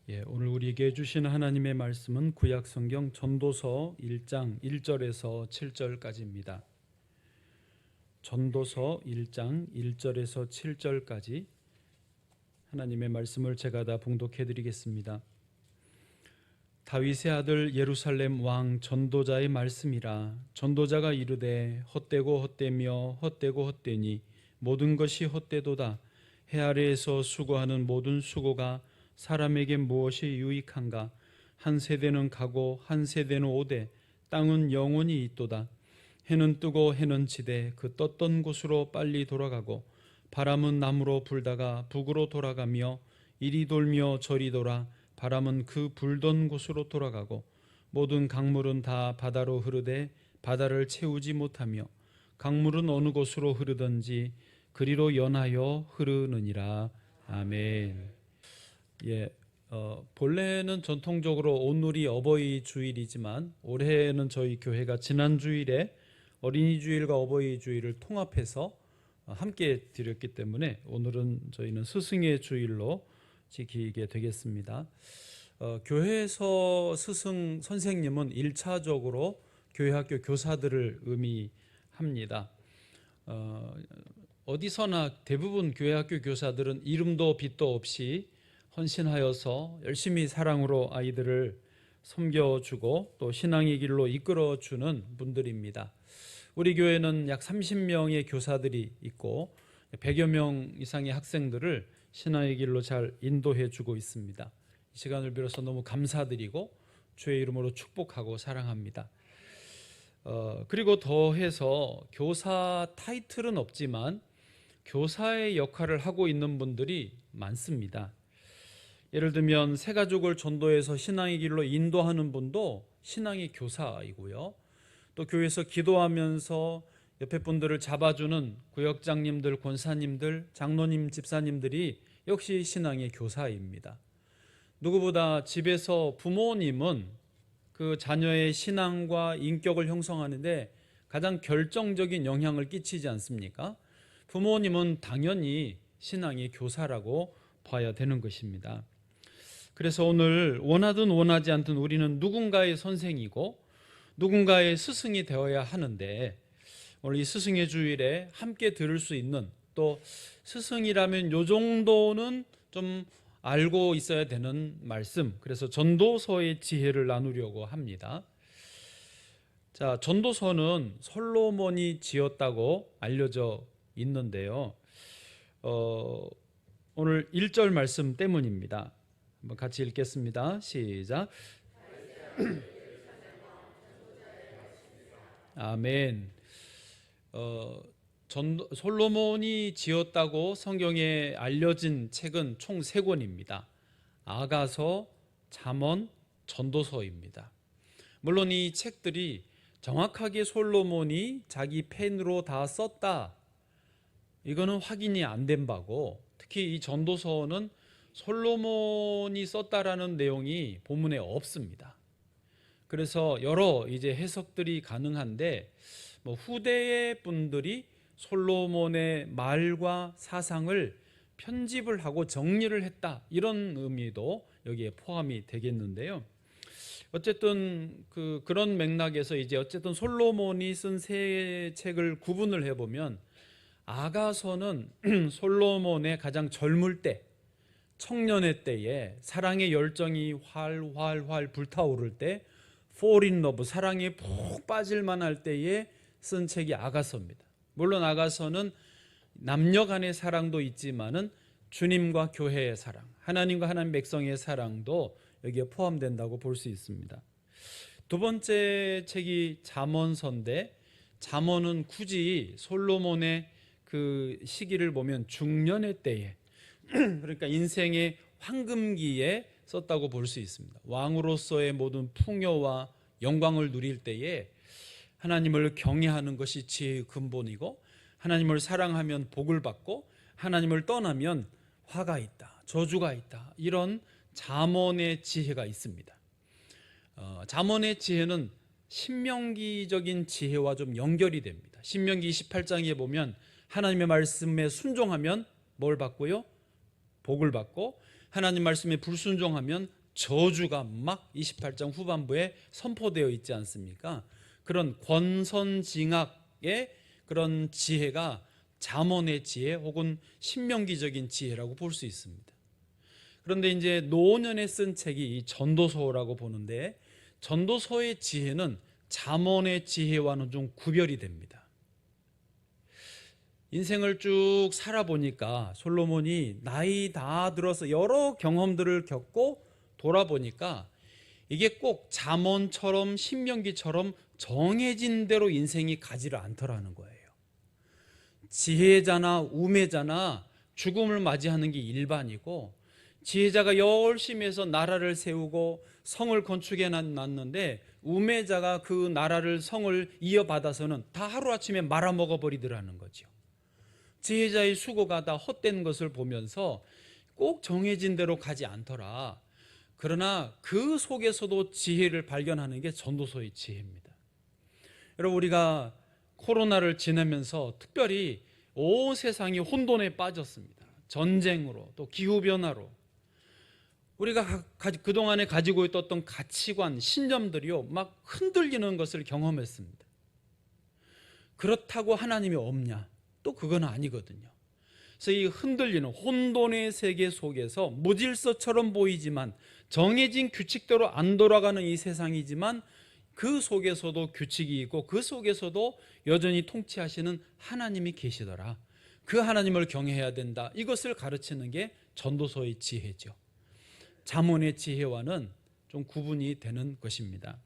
오늘 우리에게 주신 하나님의 말씀은 구약성경 전도서 1장 1절에서 7절까지입니다. 전도서 1장 1절에서 7절까지 하나님의 말씀을 제가 다 봉독해 드리겠습니다. 다윗의 아들 예루살렘 왕 전도자의 말씀이라. 전도자가 이르되 헛되고 헛되며 헛되고 헛되니 모든 것이 헛되도다. 해 아래에서 수고하는 모든 수고가 사람에게 무엇이 유익한가? 한 세대는 가고 한 세대는 오되 땅은 영원히 있도다. 해는 뜨고 해는 지되 그 떴던 곳으로 빨리 돌아가고 바람은 남으로 불다가 북으로 돌아가며 이리 돌며 저리 돌아 바람은 그 불던 곳으로 돌아가고 모든 강물은 다 바다로 흐르되 바다를 채우지 못하며 강물은 어느 곳으로 흐르든지 그리로 연하여 흐르느니라. 아멘. 본래는 전통적으로 오늘이 어버이 주일이지만 올해는 저희 교회가 지난 주일에 어린이 주일과 어버이 주일을 통합해서 함께 드렸기 때문에 오늘은 저희는 스승의 주일로 지키게 되겠습니다. 교회에서 스승 선생님은 1차적으로 교회 학교 교사들을 의미합니다. 어디서나 대부분 교회 학교 교사들은 이름도 빚도 없이 헌신하여서 열심히 사랑으로 아이들을 섬겨주고 또 신앙의 길로 이끌어주는 분들입니다. 우리 교회는 약 30명의 교사들이 있고 100여 명 이상의 학생들을 신앙의 길로 잘 인도해주고 있습니다. 이 시간을 빌어서 너무 감사드리고 주의 이름으로 축복하고 사랑합니다. 그리고 더해서 교사 타이틀은 없지만 교사의 역할을 하고 있는 분들이 많습니다. 예를 들면 새 가족을 전도해서 신앙의 길로 인도하는 분도 신앙의 교사이고요. 또 교회에서 기도하면서 옆에 분들을 잡아주는 구역장님들, 권사님들, 장로님, 집사님들이 역시 신앙의 교사입니다. 누구보다 집에서 부모님은 그 자녀의 신앙과 인격을 형성하는데 가장 결정적인 영향을 끼치지 않습니까? 부모님은 당연히 신앙의 교사라고 봐야 되는 것입니다. 그래서 오늘 원하든 원하지 않든 우리는 누군가의 선생이고 누군가의 스승이 되어야 하는데 오늘 이 스승의 주일에 함께 들을 수 있는 또 스승이라면 요 정도는 좀 알고 있어야 되는 말씀, 그래서 전도서의 지혜를 나누려고 합니다. 자, 전도서는 솔로몬이 지었다고 알려져 있는데요. 오늘 1절 말씀 때문입니다. 한번 같이 읽겠습니다. 시작. 아멘. 솔로몬이 지었다고 성경에 알려진 책은 총 3권입니다. 아가서, 잠언, 전도서입니다. 물론 이 책들이 정확하게 솔로몬이 자기 펜으로 다 썼다, 이거는 확인이 안 된 바고, 특히 이 전도서는 솔로몬이 썼다라는 내용이 본문에 없습니다. 그래서 여러 이제 해석들이 가능한데 후대의 분들이 솔로몬의 말과 사상을 편집을 하고 정리를 했다, 이런 의미도 여기에 포함이 되겠는데요. 어쨌든 그런 맥락에서 이제 어쨌든 솔로몬이 쓴 세 책을 구분을 해보면 아가서는 솔로몬의 가장 젊을 때, 청년의 때에 사랑의 열정이 활활활 불타오를 때, fall in love, 사랑에 푹 빠질 만할 때에 쓴 책이 아가서입니다. 물론 아가서는 남녀 간의 사랑도 있지만은 주님과 교회의 사랑, 하나님과 하나님 백성의 사랑도 여기에 포함된다고 볼 수 있습니다. 두 번째 책이 잠언서인데, 잠언은 굳이 솔로몬의 그 시기를 보면 중년의 때에 그러니까 인생의 황금기에 썼다고 볼 수 있습니다. 왕으로서의 모든 풍요와 영광을 누릴 때에 하나님을 경외하는 것이 지혜의 근본이고, 하나님을 사랑하면 복을 받고 하나님을 떠나면 화가 있다, 저주가 있다, 이런 잠언의 지혜가 있습니다. 잠언의 지혜는 신명기적인 지혜와 좀 연결이 됩니다. 신명기 28장에 보면 하나님의 말씀에 순종하면 뭘 받고요? 복을 받고 하나님 말씀에 불순종하면 저주가 막 28장 후반부에 선포되어 있지 않습니까? 그런 권선징악의 그런 지혜가 잠언의 지혜 혹은 신명기적인 지혜라고 볼 수 있습니다. 그런데 이제 노년에 쓴 책이 전도서라고 보는데 전도서의 지혜는 잠언의 지혜와는 좀 구별이 됩니다. 인생을 쭉 살아보니까 솔로몬이 나이 다 들어서 여러 경험들을 겪고 돌아보니까 이게 꼭 잠언처럼 신명기처럼 정해진 대로 인생이 가지를 않더라는 거예요. 지혜자나 우매자나 죽음을 맞이하는 게 일반이고, 지혜자가 열심히 해서 나라를 세우고 성을 건축해 놨는데 우매자가 그 나라를 성을 이어받아서는 다 하루아침에 말아먹어 버리더라는 거죠. 지혜자의 수고가 다 헛된 것을 보면서 꼭 정해진 대로 가지 않더라. 그러나 그 속에서도 지혜를 발견하는 게 전도서의 지혜입니다. 여러분, 우리가 코로나를 지내면서 특별히 온 세상이 혼돈에 빠졌습니다. 전쟁으로 또 기후변화로 우리가 그동안에 가지고 있었던 가치관, 신념들이요 막 흔들리는 것을 경험했습니다. 그렇다고 하나님이 없냐? 또 그건 아니거든요. 그래서 이 흔들리는 혼돈의 세계 속에서 무질서처럼 보이지만 정해진 규칙대로 안 돌아가는 이 세상이지만 그 속에서도 규칙이 있고 그 속에서도 여전히 통치하시는 하나님이 계시더라. 그 하나님을 경외해야 된다. 이것을 가르치는 게 전도서의 지혜죠. 잠언의 지혜와는 좀 구분이 되는 것입니다.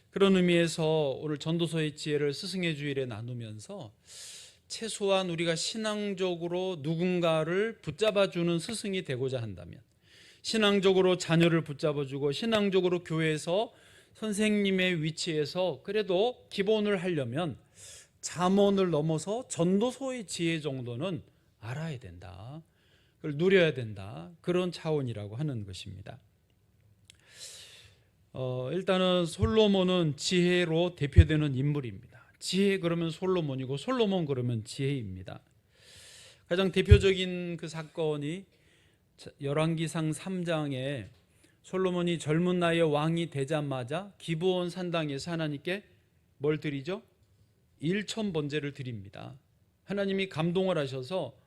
그런 의미에서 오늘 전도서의 지혜를 스승의 주일에 나누면서 최소한 우리가 신앙적으로 누군가를 붙잡아주는 스승이 되고자 한다면, 신앙적으로 자녀를 붙잡아주고 신앙적으로 교회에서 선생님의 위치에서 그래도 기본을 하려면 잠언을 넘어서 전도서의 지혜 정도는 알아야 된다. 그걸 누려야 된다. 그런 차원이라고 하는 것입니다. 일단은 솔로몬은 지혜로 대표되는 인물입니다. 지혜 그러면 솔로몬이고 솔로몬 그러면 지혜입니다. 가장 대표적인 그 사건이 열왕기상 3장에 솔로몬이 젊은 나이에 왕이 되자마자 기브온 산당에서 하나님께 뭘 드리죠? 일천번제를 드립니다. 하나님이 감동을 하셔서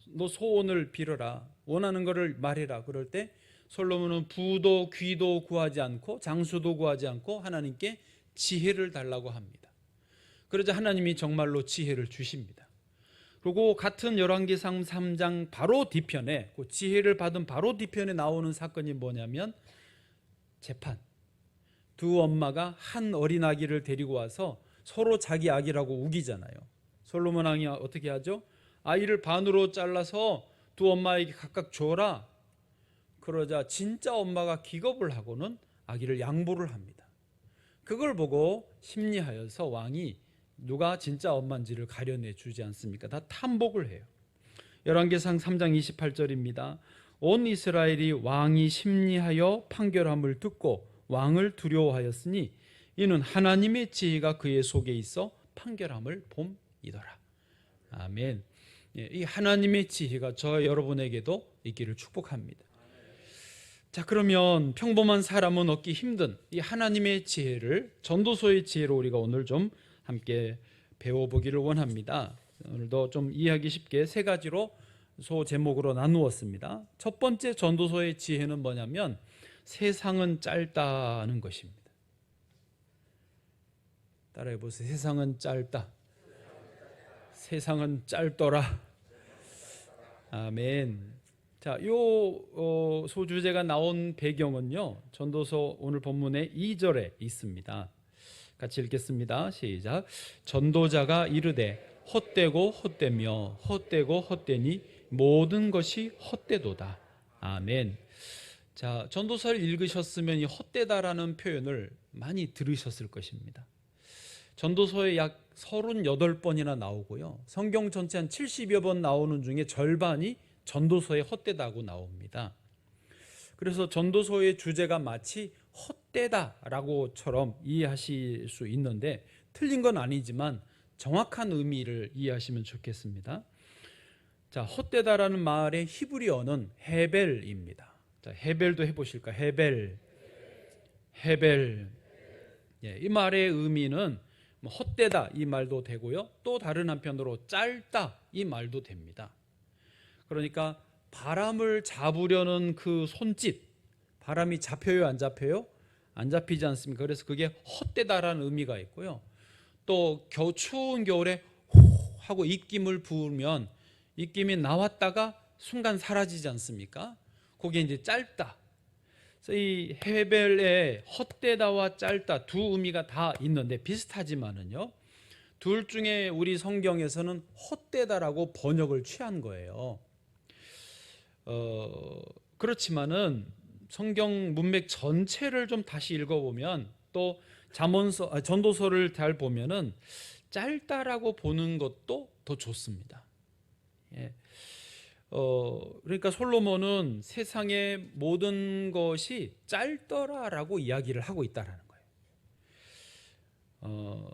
너 소원을 빌어라, 원하는 것을 말해라. 그럴 때 솔로몬은 부도 귀도 구하지 않고 장수도 구하지 않고 하나님께 지혜를 달라고 합니다. 그러자 하나님이 정말로 지혜를 주십니다. 그리고 같은 열왕기상 3장 바로 뒤편에, 그 지혜를 받은 바로 뒤편에 나오는 사건이 뭐냐면 재판. 두 엄마가 한 어린 아기를 데리고 와서 서로 자기 아기라고 우기잖아요. 솔로몬 왕이 어떻게 하죠? 아이를 반으로 잘라서 두 엄마에게 각각 줘라. 그러자 진짜 엄마가 기겁을 하고는 아기를 양보를 합니다. 그걸 보고 심리하여서 왕이 누가 진짜 엄마인지를 가려내 주지 않습니까? 다 탐복을 해요. 열왕기상 3장 28절입니다. 온 이스라엘이 왕이 심리하여 판결함을 듣고 왕을 두려워하였으니 이는 하나님의 지혜가 그의 속에 있어 판결함을 봄이더라. 아멘. 이 하나님의 지혜가 저 여러분에게도 있기를 축복합니다. 자, 그러면 평범한 사람은 얻기 힘든 이 하나님의 지혜를 전도서의 지혜로 우리가 오늘 좀 함께 배워보기를 원합니다. 오늘도 좀 이해하기 쉽게 세 가지로 소 제목으로 나누었습니다. 첫 번째 전도서의 지혜는 뭐냐면 세상은 짧다는 것입니다. 따라해 보세요. 세상은 짧다. 세상은 짧더라. 아멘. 자, 요 소주제가 나온 배경은요, 전도서 오늘 본문의 2절에 있습니다. 같이 읽겠습니다. 시작. 전도자가 이르되 헛되고 헛되며 헛되고 헛되니 모든 것이 헛되도다. 아멘. 자, 전도서를 읽으셨으면 이 헛되다라는 표현을 많이 들으셨을 것입니다. 전도서에 약 38번이나 나오고요. 성경 전체 한 70여 번 나오는 중에 절반이 전도서에 헛되다고 나옵니다. 그래서 전도서의 주제가 마치 헛되다라고처럼 이해하실 수 있는데 틀린 건 아니지만 정확한 의미를 이해하시면 좋겠습니다. 자, 헛되다라는 말의 히브리어는 헤벨입니다. 자, 헤벨도 해보실까? 헤벨. 예, 이 말의 의미는 헛되다 이 말도 되고요. 또 다른 한편으로 짧다 이 말도 됩니다. 그러니까 바람을 잡으려는 그 손짓, 바람이 잡혀요, 안 잡혀요? 안 잡히지 않습니까? 그래서 그게 헛되다라는 의미가 있고요. 또 추운 겨울에 호 하고 입김을 부으면 입김이 나왔다가 순간 사라지지 않습니까? 그게 이제 짧다. 그래서 이 헤벨의 헛되다와 짧다 두 의미가 다 있는데 비슷하지만은요. 둘 중에 우리 성경에서는 헛되다라고 번역을 취한 거예요. 그렇지만은 성경 문맥 전체를 좀 다시 읽어보면 또 전도서를 잘 보면은 짧다라고 보는 것도 더 좋습니다. 예. 그러니까 솔로몬은 세상의 모든 것이 짧더라라고 이야기를 하고 있다라는 거예요.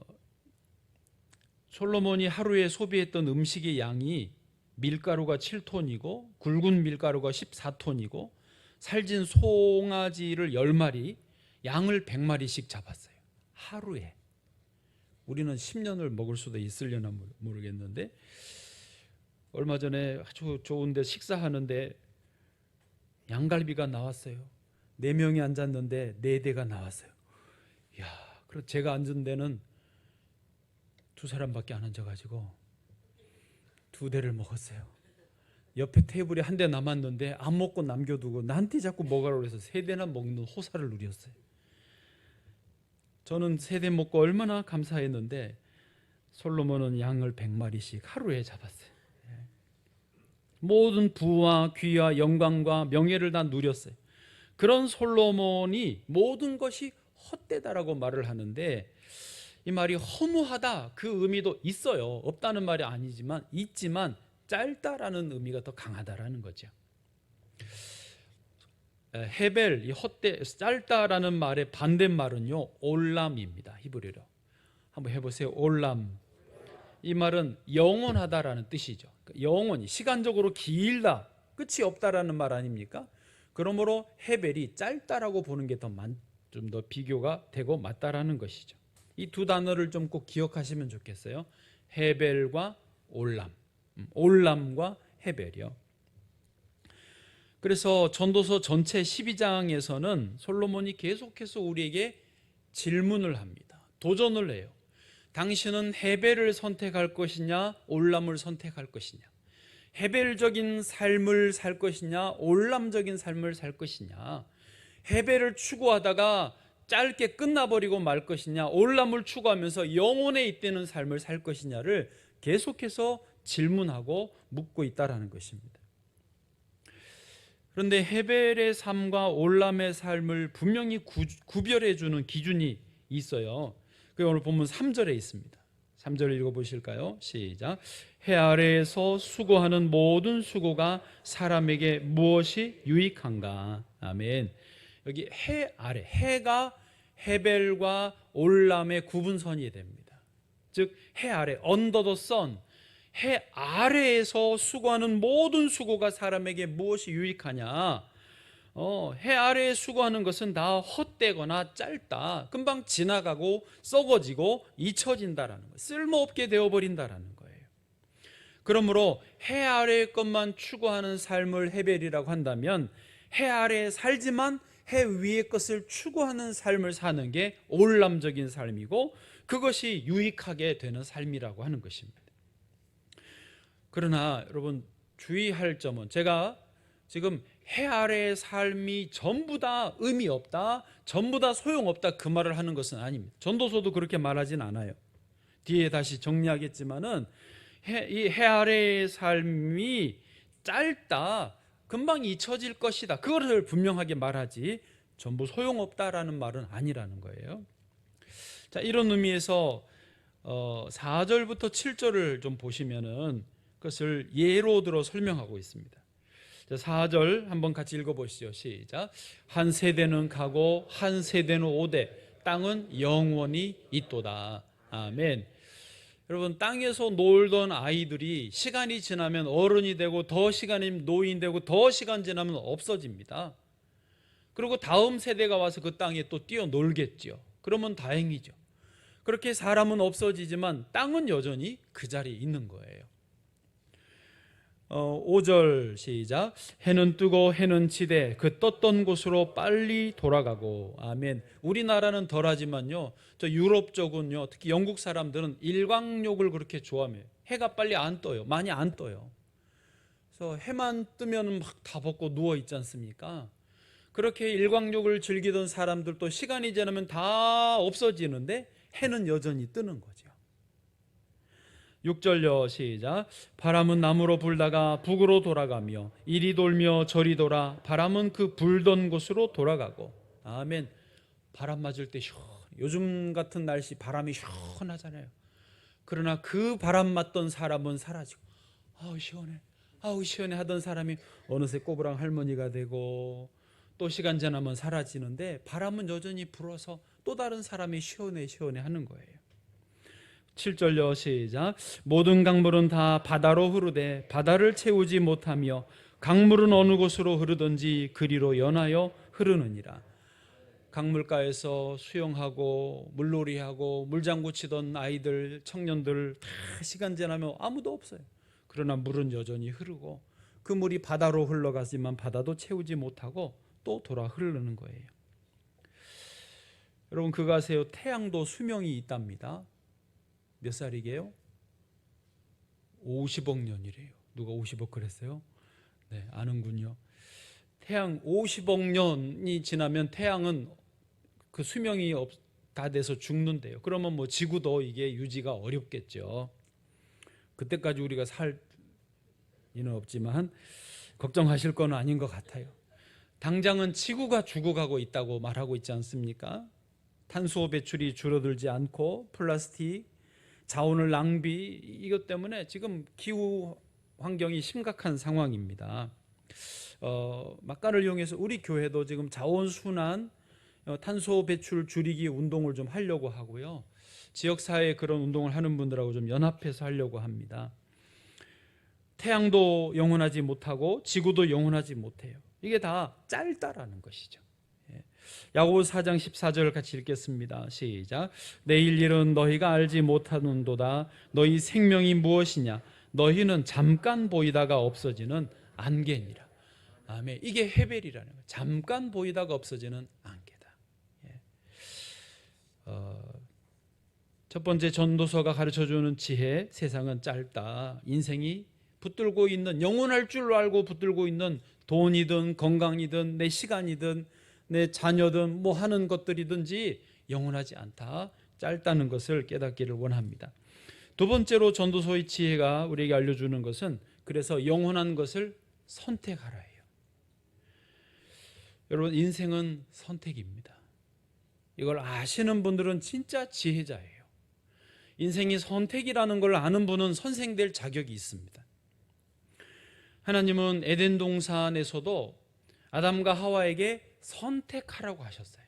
솔로몬이 하루에 소비했던 음식의 양이 밀가루가 7톤이고 굵은 밀가루가 14톤이고 살진 송아지를 10마리, 양을 100마리씩 잡았어요. 하루에. 우리는 10년을 먹을 수도 있으려나 모르겠는데 얼마 전에 아주 좋은데 식사하는데 양갈비가 나왔어요. 4명이 앉았는데 4대가 나왔어요. 이야, 그리고 제가 앉은 데는 2사람밖에 안 앉아가지고 2대를 먹었어요. 옆에 테이블에 1대 남았는데 안 먹고 남겨두고 나한테 자꾸 먹으라고 해서 3대나 먹는 호사를 누렸어요. 저는 3대 먹고 얼마나 감사했는데 솔로몬은 양을 100마리씩 하루에 잡았어요. 모든 부와 귀와 영광과 명예를 다 누렸어요. 그런 솔로몬이 모든 것이 헛되다라고 말을 하는데 이 말이 허무하다 그 의미도 있어요. 없다는 말이 아니지만 있지만 짧다라는 의미가 더 강하다라는 거죠. 헤벨, 이 헛되, 짧다라는 말의 반대말은요 올람입니다. 히브리어로 한번 해보세요. 올람. 이 말은 영원하다라는 뜻이죠. 영원히 시간적으로 길다, 끝이 없다라는 말 아닙니까? 그러므로 헤벨이 짧다라고 보는 게 좀 더 비교가 되고 맞다라는 것이죠. 이 두 단어를 좀 꼭 기억하시면 좋겠어요. 헤벨과 올람, 올람과 헤벨이요. 그래서 전도서 전체 12장에서는 솔로몬이 계속해서 우리에게 질문을 합니다. 도전을 해요. 당신은 헤벨을 선택할 것이냐 올람을 선택할 것이냐, 헤벨적인 삶을 살 것이냐 올람적인 삶을 살 것이냐, 헤벨을 추구하다가 짧게 끝나버리고 말 것이냐 올람을 추구하면서 영혼에 잇대는 삶을 살 것이냐를 계속해서 질문하고 묻고 있다는 것입니다. 그런데 헤벨의 삶과 올람의 삶을 분명히 구별해 주는 기준이 있어요. 그게 오늘 본문 3절에 있습니다. 3절 읽어보실까요? 시작. 해 아래에서 수고하는 모든 수고가 사람에게 무엇이 유익한가? 아멘. 여기 해 아래, 해가 헤벨과 올람의 구분선이 됩니다. 즉 해 아래, under the sun, 해 아래에서 수고하는 모든 수고가 사람에게 무엇이 유익하냐? 해 아래에 수고하는 것은 다 헛되거나 짧다, 금방 지나가고 썩어지고 잊혀진다라는 거예요. 쓸모없게 되어버린다라는 거예요. 그러므로 해 아래의 것만 추구하는 삶을 헤벨이라고 한다면 해 아래에 살지만 해 위의 것을 추구하는 삶을 사는 게 올람적인 삶이고 그것이 유익하게 되는 삶이라고 하는 것입니다. 그러나 여러분 주의할 점은, 제가 지금 해 아래의 삶이 전부 다 의미 없다, 전부 다 소용없다 그 말을 하는 것은 아닙니다. 전도서도 그렇게 말하진 않아요. 뒤에 다시 정리하겠지만은 이 해 아래의 삶이 짧다, 금방 잊혀질 것이다, 그것을 분명하게 말하지 전부 소용없다라는 말은 아니라는 거예요. 자, 이런 의미에서 4절부터 7절을 좀 보시면은 그것을 예로 들어 설명하고 있습니다. 4절 한번 같이 읽어보시죠. 시작. 한 세대는 가고 한 세대는 오되 땅은 영원히 있도다. 아멘. 여러분, 땅에서 놀던 아이들이 시간이 지나면 어른이 되고 더 시간이 노인 되고 더 시간 지나면 없어집니다. 그리고 다음 세대가 와서 그 땅에 또 뛰어놀겠죠. 그러면 다행이죠. 그렇게 사람은 없어지지만 땅은 여전히 그 자리에 있는 거예요. 5절 시작. 해는 뜨고 해는 지되 그 떴던 곳으로 빨리 돌아가고. 아멘. 우리나라는 덜하지만요, 저 유럽 쪽은요, 특히 영국 사람들은 일광욕을 그렇게 좋아해요. 해가 빨리 안 떠요. 많이 안 떠요. 그래서 해만 뜨면 막 다 벗고 누워 있지 않습니까? 그렇게 일광욕을 즐기던 사람들도 시간이 지나면 다 없어지는데 해는 여전히 뜨는 거죠. 6절요 시작. 바람은 남으로 불다가 북으로 돌아가며 이리 돌며 저리 돌아 바람은 그 불던 곳으로 돌아가고. 아멘. 바람 맞을 때 요즘 같은 날씨 바람이 시원하잖아요. 그러나 그 바람 맞던 사람은 사라지고, 아우 시원해, 아우 시원해 하던 사람이 어느새 꼬부랑 할머니가 되고 또 시간 지나면 사라지는데, 바람은 여전히 불어서 또 다른 사람이 시원해 시원해 하는 거예요. 7절요 시작. 모든 강물은 다 바다로 흐르되 바다를 채우지 못하며 강물은 어느 곳으로 흐르든지 그리로 연하여 흐르느니라. 강물가에서 수영하고 물놀이하고 물장구 치던 아이들, 청년들 다 시간 지나면 아무도 없어요. 그러나 물은 여전히 흐르고 그 물이 바다로 흘러가지만 바다도 채우지 못하고 또 돌아 흐르는 거예요. 여러분, 그거 아세요? 태양도 수명이 있답니다. 몇 살이게요? 50억 년이래요. 누가 50억 그랬어요? 네, 아는군요. 태양 50억 년이 지나면 태양은 그 수명이 다 돼서 죽는데요. 그러면 뭐 지구도 이게 유지가 어렵겠죠. 그때까지 우리가 살 리는 없지만 걱정하실 건 아닌 것 같아요. 당장은 지구가 죽어가고 있다고 말하고 있지 않습니까? 탄소 배출이 줄어들지 않고 플라스틱, 자원을 낭비, 이것 때문에 지금 기후 환경이 심각한 상황입니다. 막간을 이용해서 우리 교회도 지금 자원순환, 탄소 배출 줄이기 운동을 좀 하려고 하고요. 지역사회에 그런 운동을 하는 분들하고 좀 연합해서 하려고 합니다. 태양도 영원하지 못하고 지구도 영원하지 못해요. 이게 다 짧다라는 것이죠. 야고보서 4장 14절 같이 읽겠습니다. 시작. 내일 일은 너희가 알지 못하는도다. 너희 생명이 무엇이냐? 너희는 잠깐 보이다가 없어지는 안개니라. 아멘. 이게 헤벨이라는 거예요. 잠깐 보이다가 없어지는 안개다. 첫 번째 전도서가 가르쳐주는 지혜, 세상은 짧다. 인생이 붙들고 있는, 영원할 줄 알고 붙들고 있는 돈이든 건강이든 내 시간이든 내 자녀든 뭐 하는 것들이든지 영원하지 않다, 짧다는 것을 깨닫기를 원합니다. 두 번째로 전도서의 지혜가 우리에게 알려주는 것은, 그래서 영원한 것을 선택하라 해요. 여러분, 인생은 선택입니다. 이걸 아시는 분들은 진짜 지혜자예요. 인생이 선택이라는 걸 아는 분은 선생 될 자격이 있습니다. 하나님은 에덴 동산에서도 아담과 하와에게 선택하라고 하셨어요.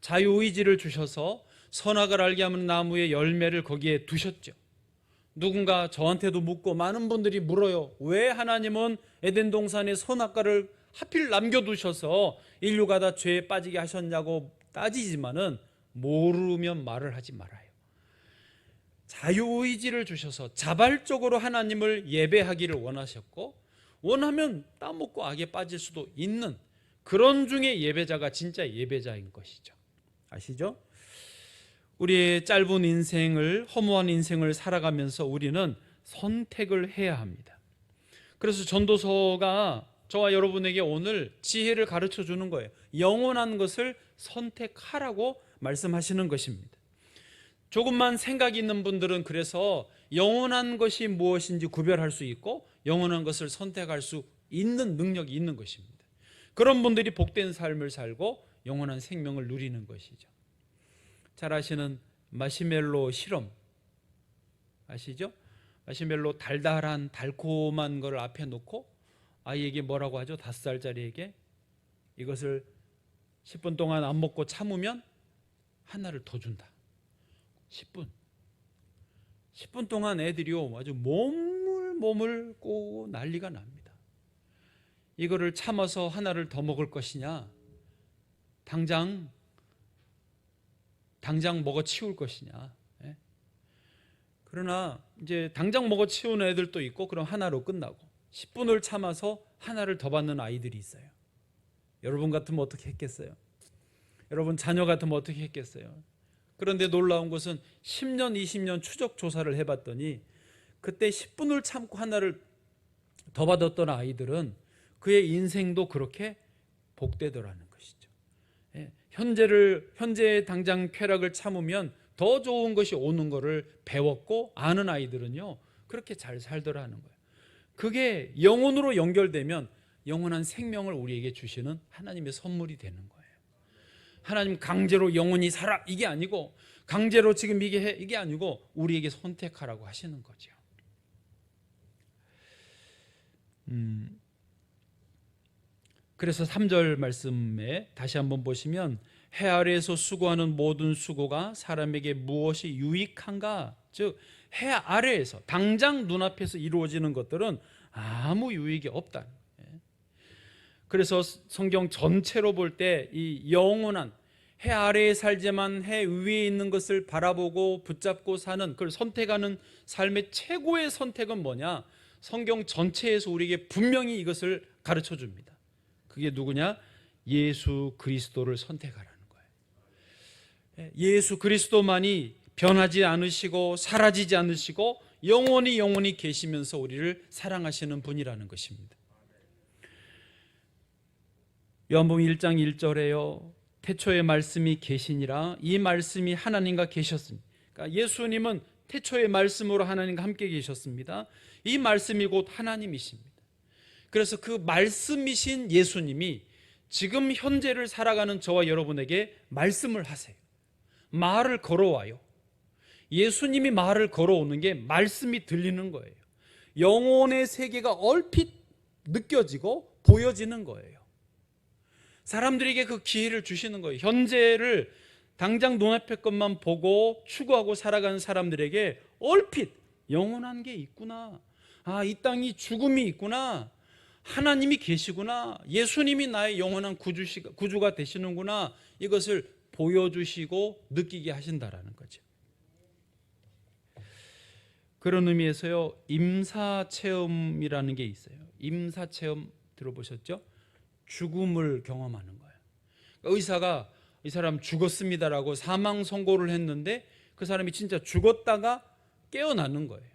자유의지를 주셔서 선악을 알게 하는 나무의 열매를 거기에 두셨죠. 누군가 저한테도 묻고 많은 분들이 물어요. 왜 하나님은 에덴 동산에 선악과를 하필 남겨두셔서 인류가 다 죄에 빠지게 하셨냐고 따지지만은 모르면 말을 하지 말아요. 자유의지를 주셔서 자발적으로 하나님을 예배하기를 원하셨고, 원하면 따먹고 악에 빠질 수도 있는 그런 중에 예배자가 진짜 예배자인 것이죠. 아시죠? 우리의 짧은 인생을, 허무한 인생을 살아가면서 우리는 선택을 해야 합니다. 그래서 전도서가 저와 여러분에게 오늘 지혜를 가르쳐 주는 거예요. 영원한 것을 선택하라고 말씀하시는 것입니다. 조금만 생각이 있는 분들은 그래서 영원한 것이 무엇인지 구별할 수 있고 영원한 것을 선택할 수 있는 능력이 있는 것입니다. 그런 분들이 복된 삶을 살고 영원한 생명을 누리는 것이죠. 잘 아시는 마시멜로 실험 아시죠? 마시멜로 달달한 달콤한 걸 앞에 놓고 아이에게 뭐라고 하죠? 5살짜리에게 이것을 10분 동안 안 먹고 참으면 하나를 더 준다. 10분. 10분 동안 애들이요 아주 몸을 꼬고 난리가 납니다. 이거를 참아서 하나를 더 먹을 것이냐, 당장 먹어 치울 것이냐. 예? 그러나 이제 당장 먹어 치우는 애들도 있고, 그럼 하나로 끝나고 10분을 참아서 하나를 더 받는 아이들이 있어요. 여러분 같으면 어떻게 했겠어요? 여러분 자녀 같으면 어떻게 했겠어요? 그런데 놀라운 것은 10년, 20년 추적 조사를 해봤더니 그때 10분을 참고 하나를 더 받았던 아이들은 그의 인생도 그렇게 복되더라는 것이죠. 예, 현재의 당장 쾌락을 참으면 더 좋은 것이 오는 것을 배웠고 아는 아이들은요 그렇게 잘 살더라는 거예요. 그게 영혼으로 연결되면 영원한 생명을 우리에게 주시는 하나님의 선물이 되는 거예요. 하나님 강제로 영원히 살아 이게 아니고, 강제로 지금 이게 해 이게 아니고 우리에게 선택하라고 하시는 거죠. 그래서 3절 말씀에 다시 한번 보시면, 해 아래에서 수고하는 모든 수고가 사람에게 무엇이 유익한가? 즉 해 아래에서 당장 눈앞에서 이루어지는 것들은 아무 유익이 없다. 그래서 성경 전체로 볼 때 이 영원한 해 아래에 살지만 해 위에 있는 것을 바라보고 붙잡고 사는, 그걸 선택하는 삶의 최고의 선택은 뭐냐? 성경 전체에서 우리에게 분명히 이것을 가르쳐 줍니다. 그게 누구냐? 예수 그리스도를 선택하라는 거예요. 예수 그리스도만이 변하지 않으시고 사라지지 않으시고 영원히 계시면서 우리를 사랑하시는 분이라는 것입니다. 요한복음 1장 1절에요. 태초에 말씀이 계시니라. 이 말씀이 하나님과 계셨으니. 그러니까 예수님은 태초의 말씀으로 하나님과 함께 계셨습니다. 이 말씀이 곧 하나님이십니다. 그래서 그 말씀이신 예수님이 지금 현재를 살아가는 저와 여러분에게 말씀을 하세요. 말을 걸어와요. 예수님이 말을 걸어오는 게 말씀이 들리는 거예요. 영혼의 세계가 얼핏 느껴지고 보여지는 거예요. 사람들에게 그 기회를 주시는 거예요. 현재를 당장 눈앞의 것만 보고 추구하고 살아가는 사람들에게 얼핏 영원한 게 있구나. 아, 이 땅이 죽음이 있구나. 하나님이 계시구나. 예수님이 나의 영원한 구주가 되시는구나. 이것을 보여주시고 느끼게 하신다라는 거죠. 그런 의미에서요, 임사체험이라는 게 있어요. 임사체험 들어보셨죠? 죽음을 경험하는 거예요. 의사가 이 사람 죽었습니다라고 사망 선고를 했는데 그 사람이 진짜 죽었다가 깨어나는 거예요.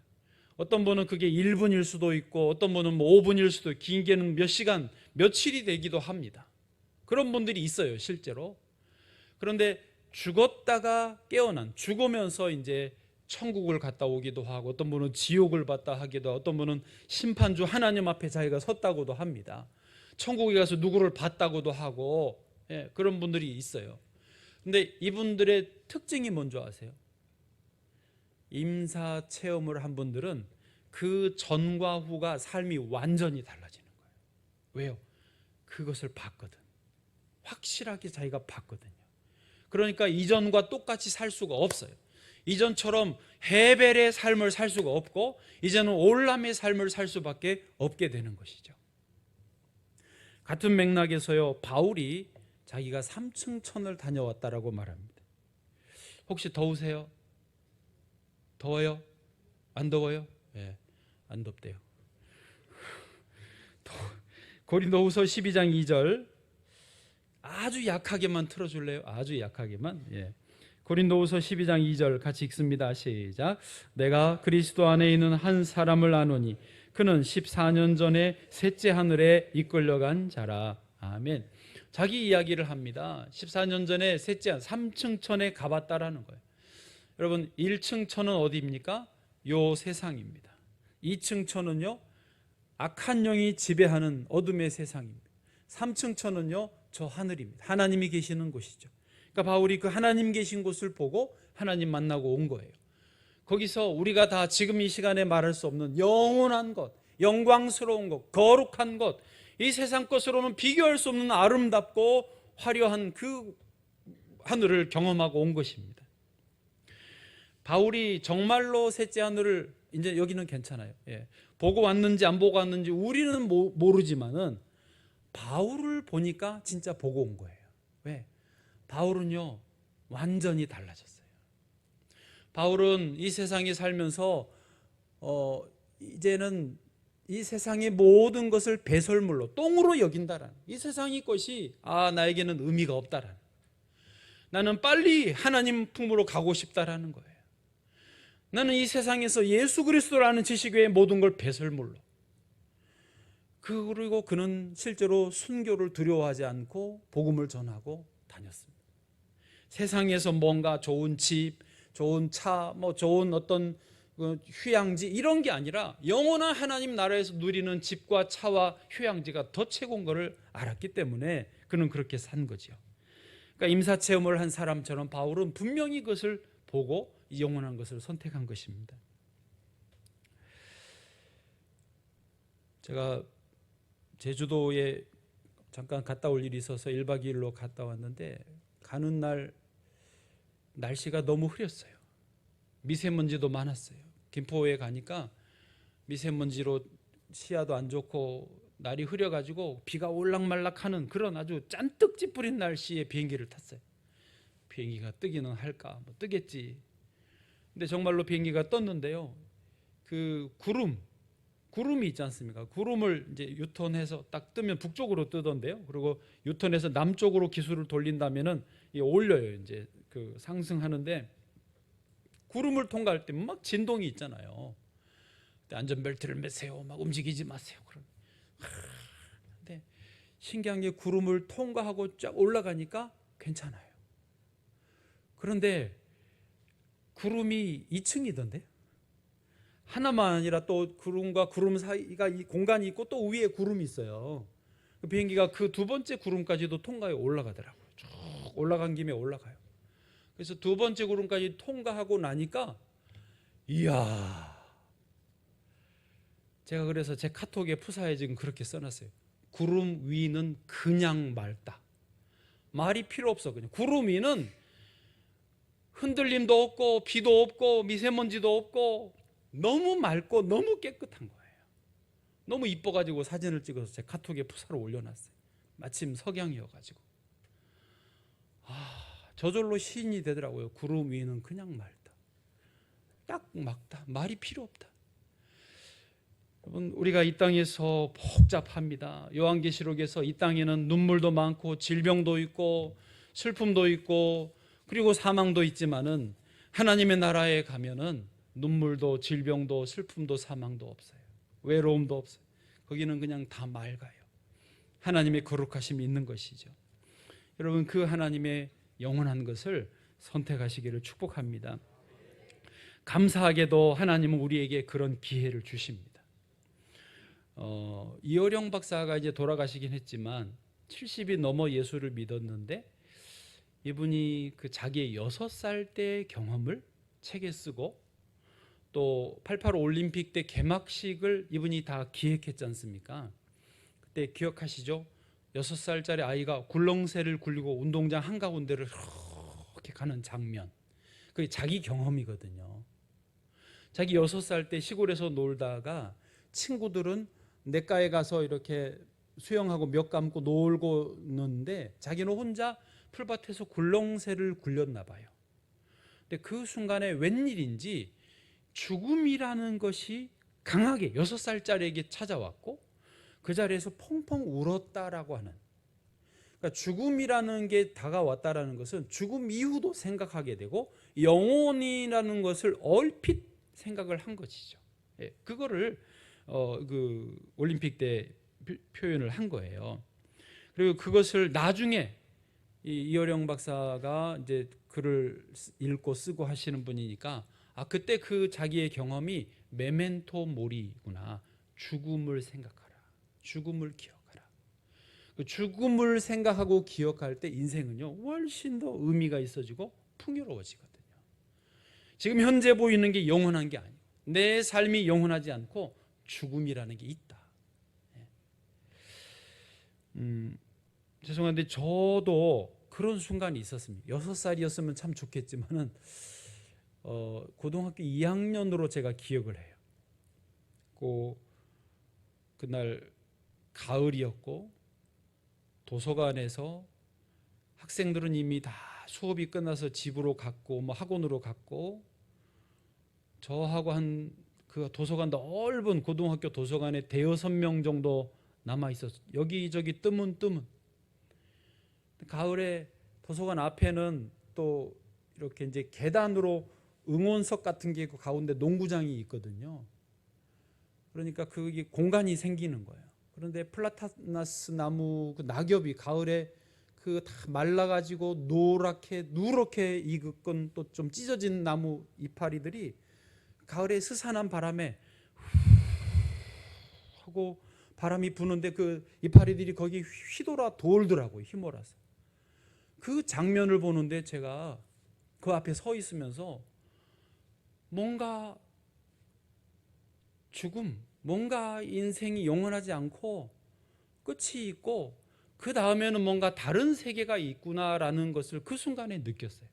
어떤 분은 그게 1분일 수도 있고 어떤 분은 5분일 수도 있고 긴 게는 몇 시간, 며칠이 되기도 합니다. 그런 분들이 있어요, 실제로. 그런데 죽었다가 깨어난, 죽으면서 이제 천국을 갔다 오기도 하고 어떤 분은 지옥을 봤다 하기도 하고 어떤 분은 심판주 하나님 앞에 자기가 섰다고도 합니다. 천국에 가서 누구를 봤다고도 하고, 예, 그런 분들이 있어요. 근데 이분들의 특징이 뭔지 아세요? 임사 체험을 한 분들은 그 전과 후가 삶이 완전히 달라지는 거예요. 왜요? 그것을 봤거든. 확실하게 자기가 봤거든요. 그러니까 이전과 똑같이 살 수가 없어요. 이전처럼 헤벨의 삶을 살 수가 없고 이제는 올람의 삶을 살 수밖에 없게 되는 것이죠. 같은 맥락에서요, 바울이 자기가 3층 천을 다녀왔다라고 말합니다. 혹시 더우세요? 더워요? 안 더워요? 예, 안 덥대요. 고린도후서 12장 2절 아주 약하게만 틀어줄래요? 아주 약하게만. 예. 고린도후서 12장 2절 같이 읽습니다. 시작. 내가 그리스도 안에 있는 한 사람을 아노니 그는 14년 전에 셋째 하늘에 이끌려간 자라. 아멘. 자기 이야기를 합니다. 14년 전에 셋째 3층 천에 가봤다라는 거예요. 여러분, 1층 천은 어디입니까? 요 세상입니다. 2층 천은요, 악한 영이 지배하는 어둠의 세상입니다. 3층 천은요, 저 하늘입니다. 하나님이 계시는 곳이죠. 그러니까 바울이 그 하나님 계신 곳을 보고 하나님 만나고 온 거예요. 거기서 우리가 다 지금 이 시간에 말할 수 없는 영원한 것, 영광스러운 것, 거룩한 것, 이 세상 것으로는 비교할 수 없는 아름답고 화려한 그 하늘을 경험하고 온 것입니다. 바울이 정말로 셋째 하늘을 이제 여기는 괜찮아요. 예. 보고 왔는지 안 보고 왔는지 우리는 모르지만은 바울을 보니까 진짜 보고 온 거예요. 왜? 바울은요 완전히 달라졌어요. 바울은 이 세상에 살면서 이제는 이 세상의 모든 것을 배설물로 똥으로 여긴다라는, 이 세상의 것이 나에게는 의미가 없다라는, 나는 빨리 하나님 품으로 가고 싶다라는 거예요. 나는 이 세상에서 예수 그리스도라는 지식 외에 모든 걸 배설물로. 그리고 그는 실제로 순교를 두려워하지 않고 복음을 전하고 다녔습니다. 세상에서 뭔가 좋은 집, 좋은 차, 좋은 어떤 휴양지 이런 게 아니라 영원한 하나님 나라에서 누리는 집과 차와 휴양지가 더 최고인 것을 알았기 때문에 그는 그렇게 산 거죠. 그러니까 임사체험을 한 사람처럼 바울은 분명히 그것을 보고 영원한 것을 선택한 것입니다. 제가 제주도에 잠깐 갔다 올 일이 있어서 1박 2일로 갔다 왔는데 가는 날 날씨가 너무 흐렸어요. 미세먼지도 많았어요. 김포에 가니까 미세먼지로 시야도 안 좋고 날이 흐려가지고 비가 올락말락하는 그런 아주 잔뜩 찌푸린 날씨에 비행기를 탔어요. 비행기가 뜨기는 할까? 뜨겠지. 근데 정말로 비행기가 떴는데요. 그 구름이 있지 않습니까? 구름을 이제 유턴해서 딱 뜨면 북쪽으로 뜨던데요. 그리고 유턴해서 남쪽으로 기술을 돌린다면은 올려요. 이제 그 상승하는데 구름을 통과할 때 막 진동이 있잖아요. 안전벨트를 매세요. 막 움직이지 마세요. 근데 신기한 게 구름을 통과하고 쫙 올라가니까 괜찮아요. 그런데 구름이 2층이던데 하나만 아니라 또 구름과 구름 사이가 이 공간이 있고 또 위에 구름이 있어요. 비행기가 그 두 번째 구름까지도 통과해 올라가더라고요. 쭉 올라간 김에 올라가요. 그래서 두 번째 구름까지 통과하고 나니까 이야, 제가 그래서 제 카톡에 푸사에 지금 그렇게 써놨어요. 구름 위는 그냥 맑다. 말이 필요 없어. 그냥 구름 위는 흔들림도 없고 비도 없고 미세먼지도 없고 너무 맑고 너무 깨끗한 거예요. 너무 이뻐가지고 사진을 찍어서 제 카톡에 푸사로 올려놨어요. 마침 석양이어가지고 저절로 시인이 되더라고요. 구름 위는 그냥 맑다. 딱 막다. 말이 필요 없다. 여러분, 우리가 이 땅에서 복잡합니다. 요한계시록에서 이 땅에는 눈물도 많고 질병도 있고 슬픔도 있고 그리고 사망도 있지만은 하나님의 나라에 가면은 눈물도 질병도 슬픔도 사망도 없어요. 외로움도 없어요. 거기는 그냥 다 맑아요. 하나님의 거룩하심이 있는 것이죠. 여러분, 그 하나님의 영원한 것을 선택하시기를 축복합니다. 감사하게도 하나님은 우리에게 그런 기회를 주십니다. 이어령 박사가 이제 돌아가시긴 했지만 70이 넘어 예수를 믿었는데 이분이 그 자기의 6살 때 경험을 책에 쓰고 또 88 올림픽 때 개막식을 이분이 다 기획했지 않습니까? 그때 기억하시죠? 6살짜리 아이가 굴렁쇠를 굴리고 운동장 한가운데를 이렇게 가는 장면. 그게 자기 경험이거든요. 자기 6살 때 시골에서 놀다가 친구들은 냇가에 가서 이렇게 수영하고 몇 감고 놀고 있는데 자기는 혼자 풀밭에서 굴렁쇠를 굴렸나 봐요. 근데 그 순간에 웬일인지 죽음이라는 것이 강하게 6살짜리에게 찾아왔고 그 자리에서 펑펑 울었다라고 하는, 그러니까 죽음이라는 게 다가왔다라는 것은 죽음 이후도 생각하게 되고 영혼이라는 것을 얼핏 생각을 한 것이죠. 그거를 그 올림픽 때 표현을 한 거예요. 그리고 그것을 나중에 이어령 박사가 이제 글을 읽고 쓰고 하시는 분이니까 그때 그 자기의 경험이 메멘토 모리구나. 죽음을 생각하라. 죽음을 기억하라. 그 죽음을 생각하고 기억할 때 인생은요 훨씬 더 의미가 있어지고 풍요로워지거든요. 지금 현재 보이는 게 영원한 게 아니고 내 삶이 영원하지 않고 죽음이라는 게 있다. 죄송한데 저도 그런 순간이 있었습니다. 6살이었으면 참 좋겠지만은 고등학교 2학년으로 제가 기억을 해요. 그날 가을이었고 도서관에서 학생들은 이미 다 수업이 끝나서 집으로 갔고 뭐 학원으로 갔고, 저하고 그 도서관, 넓은 고등학교 도서관에 대여섯 명 정도 남아 있었어요. 여기저기 뜨문뜨문. 가을에 도서관 앞에는 또 이렇게 이제 계단으로 응원석 같은 게 있고 가운데 농구장이 있거든요. 그러니까 그게 공간이 생기는 거예요. 그런데 플라타나스 나무 그 낙엽이 가을에 그 다 말라가지고 누렇게 익은 또 좀 찢어진 나무 이파리들이 가을에 스산한 바람에 하고 바람이 부는데 그 이파리들이 거기 휘돌아 돌더라고요. 휘몰아서. 그 장면을 보는데 제가 그 앞에 서 있으면서 뭔가 죽음, 뭔가 인생이 영원하지 않고 끝이 있고 그 다음에는 뭔가 다른 세계가 있구나라는 것을 그 순간에 느꼈어요.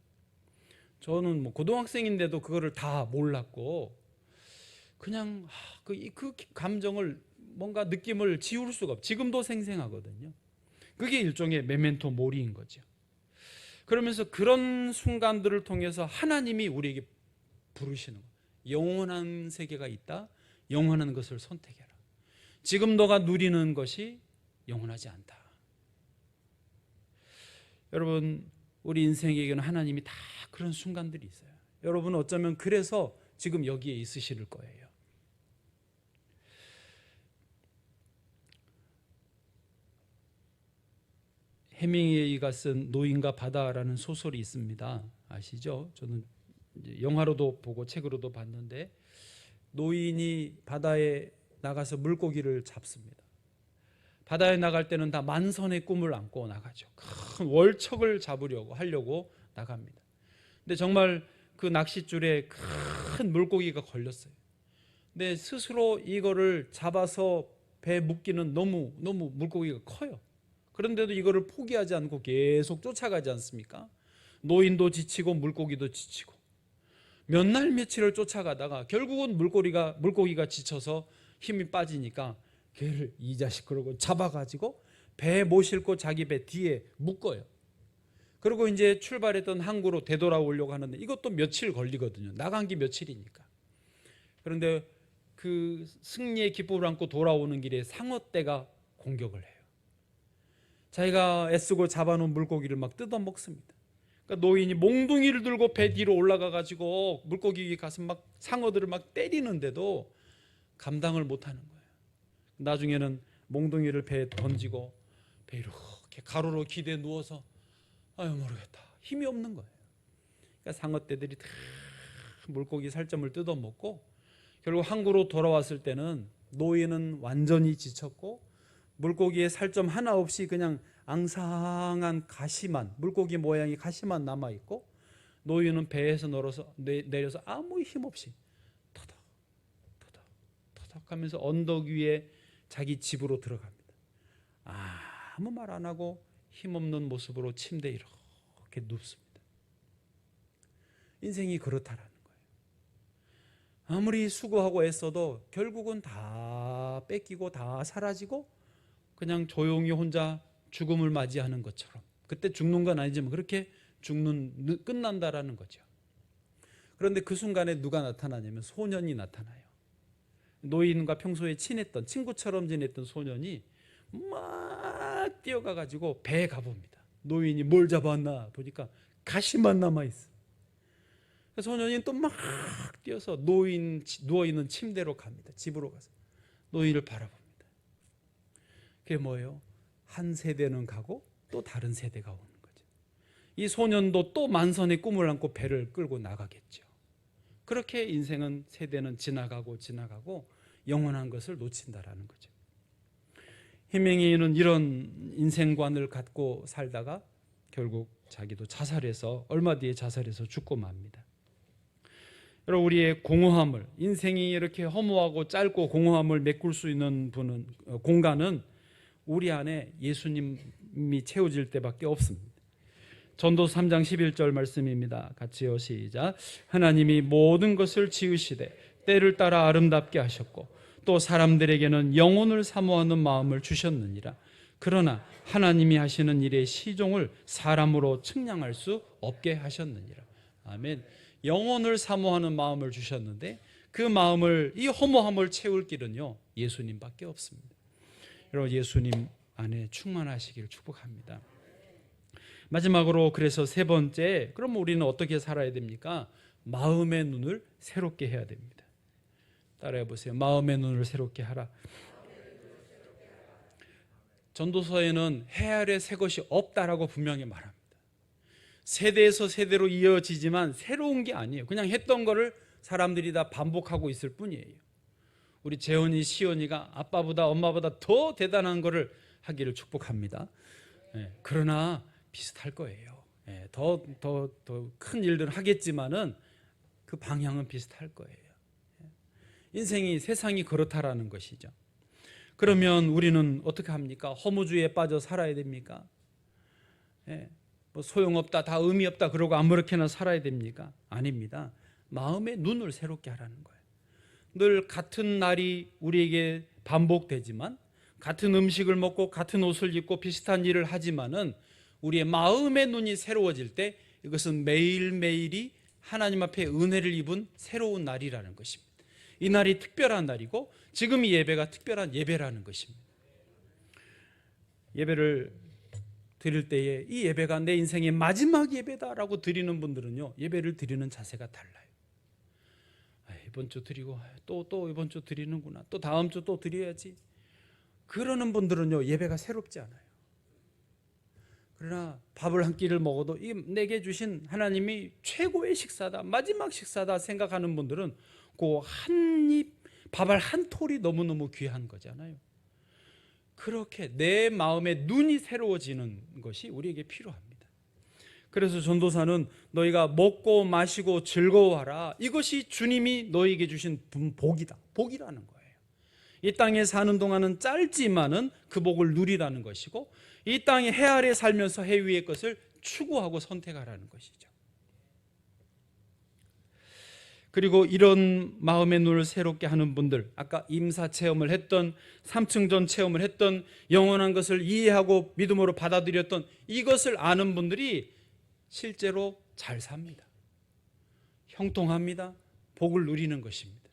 저는 뭐 고등학생인데도 그거를 다 몰랐고 그냥 그 감정을, 뭔가 느낌을 지울 수가 없어요. 지금도 생생하거든요. 그게 일종의 메멘토 모리인 거죠. 그러면서 그런 순간들을 통해서 하나님이 우리에게 부르시는 거예요. 영원한 세계가 있다. 영원한 것을 선택해라. 지금 너가 누리는 것이 영원하지 않다. 여러분, 우리 인생에게는 하나님이 다 그런 순간들이 있어요. 여러분은 어쩌면 그래서 지금 여기에 있으실 거예요. 해밍웨이가 쓴 노인과 바다라는 소설이 있습니다. 아시죠? 저는 이제 영화로도 보고 책으로도 봤는데, 노인이 바다에 나가서 물고기를 잡습니다. 바다에 나갈 때는 다 만선의 꿈을 안고 나가죠. 큰 월척을 하려고 나갑니다. 근데 정말 그 낚싯줄에 큰 물고기가 걸렸어요. 근데 스스로 이거를 잡아서 배에 묶기는 너무 물고기가 커요. 그런데도 이거를 포기하지 않고 계속 쫓아가지 않습니까? 노인도 지치고 물고기도 지치고 몇 날 며칠을 쫓아가다가 결국은 물고기가 지쳐서 힘이 빠지니까 걔를, 이 자식, 그러고 잡아가지고 배에 못 싣고 자기 배 뒤에 묶어요. 그리고 이제 출발했던 항구로 되돌아오려고 하는데 이것도 며칠 걸리거든요. 나간 게 며칠이니까. 그런데 그 승리의 기쁨을 안고 돌아오는 길에 상어떼가 공격을 해요. 자기가 애쓰고 잡아놓은 물고기를 막 뜯어 먹습니다. 그러니까 노인이 몽둥이를 들고 배 뒤로 올라가 가지고 물고기 가서 막 상어들을 막 때리는데도 감당을 못하는 거예요. 나중에는 몽둥이를 배에 던지고 배 이렇게 가로로 기대에 누워서 모르겠다, 힘이 없는 거예요. 그러니까 상어떼들이 다 물고기 살점을 뜯어 먹고 결국 항구로 돌아왔을 때는 노인은 완전히 지쳤고 물고기의 살점 하나 없이 그냥 앙상한 가시만, 물고기 모양의 가시만 남아있고, 노인은 배에서 내려서 아무 힘 없이 터덕 하면서 언덕 위에 자기 집으로 들어갑니다. 아무 말 안 하고 힘없는 모습으로 침대에 이렇게 눕습니다. 인생이 그렇다라는 거예요. 아무리 수고하고 애써도 결국은 다 뺏기고 다 사라지고 그냥 조용히 혼자 죽음을 맞이하는 것처럼, 그때 죽는 건 아니지만 그렇게 끝난다라는 거죠. 그런데 그 순간에 누가 나타나냐면 소년이 나타나요. 노인과 평소에 친했던, 친구처럼 지냈던 소년이 막 뛰어가가지고 배에 가봅니다. 노인이 뭘 잡았나 보니까 가시만 남아있어. 소년이 또 막 뛰어서 노인 누워있는 침대로 갑니다. 집으로 가서 노인을 바라봅니다. 그게 뭐예요? 한 세대는 가고 또 다른 세대가 오는 거죠. 이 소년도 또 만선의 꿈을 안고 배를 끌고 나가겠죠. 그렇게 인생은, 세대는 지나가고 영원한 것을 놓친다라는 거죠. 해밍웨이는 이런 인생관을 갖고 살다가 결국 자기도 얼마 뒤에 자살해서 죽고 맙니다. 여러분, 우리의 공허함을, 인생이 이렇게 허무하고 짧고 공허함을 메꿀 수 있는 공간은 우리 안에 예수님이 채워질 때밖에 없습니다. 전도서 3장 11절 말씀입니다. 같이요, 시작. 하나님이 모든 것을 지으시되 때를 따라 아름답게 하셨고 또 사람들에게는 영혼을 사모하는 마음을 주셨느니라. 그러나 하나님이 하시는 일의 시종을 사람으로 측량할 수 없게 하셨느니라. 아멘. 영혼을 사모하는 마음을 주셨는데 그 마음을, 이 허무함을 채울 길은요, 예수님밖에 없습니다. 여러분, 예수님 안에 충만하시기를 축복합니다. 마지막으로, 그래서 세 번째, 그럼 우리는 어떻게 살아야 됩니까? 마음의 눈을 새롭게 해야 됩니다. 따라해 보세요. 마음의 눈을 새롭게 하라. 전도서에는 해 아래 새 것이 없다라고 분명히 말합니다. 세대에서 세대로 이어지지만 새로운 게 아니에요. 그냥 했던 거를 사람들이 다 반복하고 있을 뿐이에요. 우리 재원이, 시원이가 아빠보다 엄마보다 더 대단한 거를 하기를 축복합니다. 그러나 비슷할 거예요. 더 큰 일들을 하겠지만은 그 방향은 비슷할 거예요. 인생이, 세상이 그렇다라는 것이죠. 그러면 우리는 어떻게 합니까? 허무주의에 빠져 살아야 됩니까? 뭐 소용없다, 다 의미 없다 그러고 아무렇게나 살아야 됩니까? 아닙니다. 마음의 눈을 새롭게 하라는 거예요. 늘 같은 날이 우리에게 반복되지만, 같은 음식을 먹고 같은 옷을 입고 비슷한 일을 하지만은 우리의 마음의 눈이 새로워질 때 이것은 매일매일이 하나님 앞에 은혜를 입은 새로운 날이라는 것입니다. 이 날이 특별한 날이고 지금 이 예배가 특별한 예배라는 것입니다. 예배를 드릴 때에 이 예배가 내 인생의 마지막 예배다라고 드리는 분들은요, 예배를 드리는 자세가 달라요. 이번 주 드리고 또 이번 주 드리는구나, 또 다음 주 또 드려야지, 그러는 분들은요, 예배가 새롭지 않아요. 그러나 밥을 한 끼를 먹어도 이 내게 주신 하나님이 최고의 식사다, 마지막 식사다 생각하는 분들은 그 한 입 밥알 한 톨이 너무너무 귀한 거잖아요. 그렇게 내 마음의 눈이 새로워지는 것이 우리에게 필요합니다. 그래서 전도사는 너희가 먹고 마시고 즐거워하라, 이것이 주님이 너희에게 주신 복이다, 복이라는 거예요. 이 땅에 사는 동안은 짧지만은 그 복을 누리라는 것이고, 이 땅에 해 아래 살면서 해 위의 것을 추구하고 선택하라는 것이죠. 그리고 이런 마음의 눈을 새롭게 하는 분들, 아까 임사 체험을 했던, 삼층전 체험을 했던, 영원한 것을 이해하고 믿음으로 받아들였던 이것을 아는 분들이 실제로 잘 삽니다. 형통합니다. 복을 누리는 것입니다.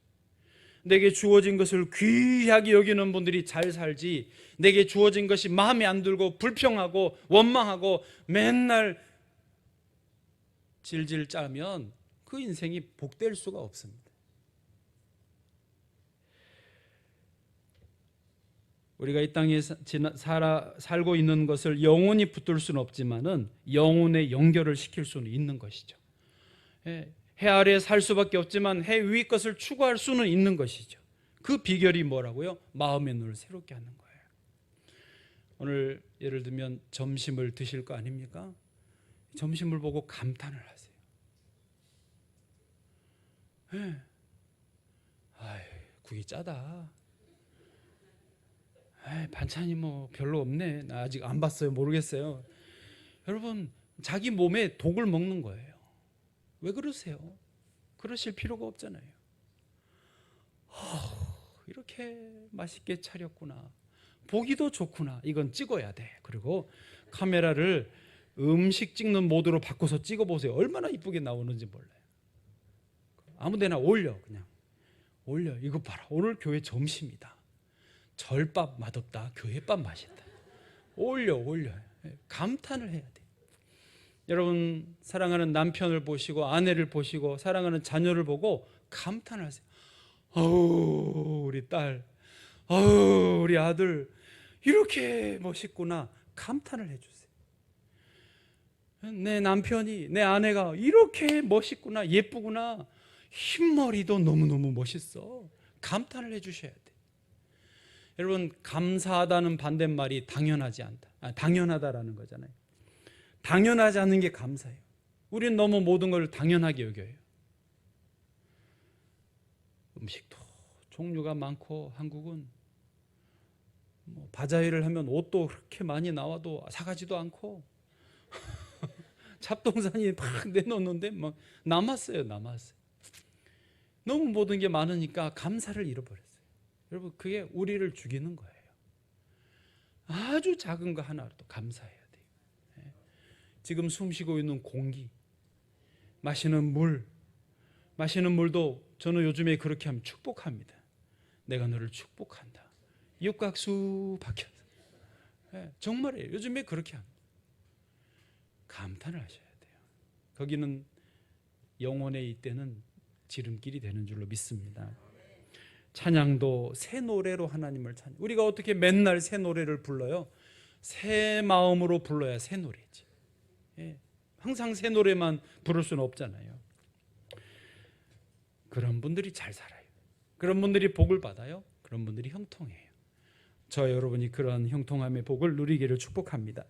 내게 주어진 것을 귀하게 여기는 분들이 잘 살지, 내게 주어진 것이 마음에 안 들고 불평하고 원망하고 맨날 질질 짜면 그 인생이 복될 수가 없습니다. 우리가 이 땅에 살고 있는 것을 영원히 붙들 수는 없지만은 영혼의 연결을 시킬 수는 있는 것이죠. 해 아래에 살 수밖에 없지만 해 위 것을 추구할 수는 있는 것이죠. 그 비결이 뭐라고요? 마음의 눈을 새롭게 하는 거예요. 오늘 예를 들면 점심을 드실 거 아닙니까? 점심을 보고 감탄을 하세요. 국이 짜다. 반찬이 뭐 별로 없네. 나 아직 안 봤어요. 모르겠어요. 여러분, 자기 몸에 독을 먹는 거예요. 왜 그러세요? 그러실 필요가 없잖아요. 이렇게 맛있게 차렸구나, 보기도 좋구나, 이건 찍어야 돼. 그리고 카메라를 음식 찍는 모드로 바꿔서 찍어보세요. 얼마나 이쁘게 나오는지 몰라요. 아무데나 올려, 그냥 올려. 이거 봐라, 오늘 교회 점심이다. 절밥 맛없다, 교회밥 맛있다. 올려. 감탄을 해야 돼. 여러분, 사랑하는 남편을 보시고 아내를 보시고 사랑하는 자녀를 보고 감탄을 하세요. 아우, 우리 딸, 아우, 우리 아들 이렇게 멋있구나, 감탄을 해주세요. 내 남편이, 내 아내가 이렇게 멋있구나, 예쁘구나, 흰머리도 너무너무 멋있어, 감탄을 해주셔야 돼. 여러분, 감사하다는 반대말이 당연하지 않다, 당연하다라는 거잖아요. 당연하지 않은 게 감사해요. 우리는 너무 모든 걸 당연하게 여겨요. 음식도 종류가 많고, 한국은 바자회를 하면 옷도 그렇게 많이 나와도 사가지도 않고 잡동사니 막 내놓는데 막 남았어요. 너무 모든 게 많으니까 감사를 잃어버렸어요. 여러분, 그게 우리를 죽이는 거예요. 아주 작은 거 하나라도 감사해야 돼요. 지금 숨쉬고 있는 공기, 마시는 물도 저는 요즘에 그렇게 하면 축복합니다. 내가 너를 축복한다. 육각수 박혀서. 정말이에요. 요즘에 그렇게 합니다. 감탄을 하셔야 돼요. 거기는 영혼의 이때는 지름길이 되는 줄로 믿습니다. 찬양도 새 노래로 하나님을 찬양. 우리가 어떻게 맨날 새 노래를 불러요? 새 마음으로 불러야 새 노래지. 항상 새 노래만 부를 수는 없잖아요. 그런 분들이 잘 살아요. 그런 분들이 복을 받아요. 그런 분들이 형통해요. 저 여러분이 그런 형통함의 복을 누리기를 축복합니다.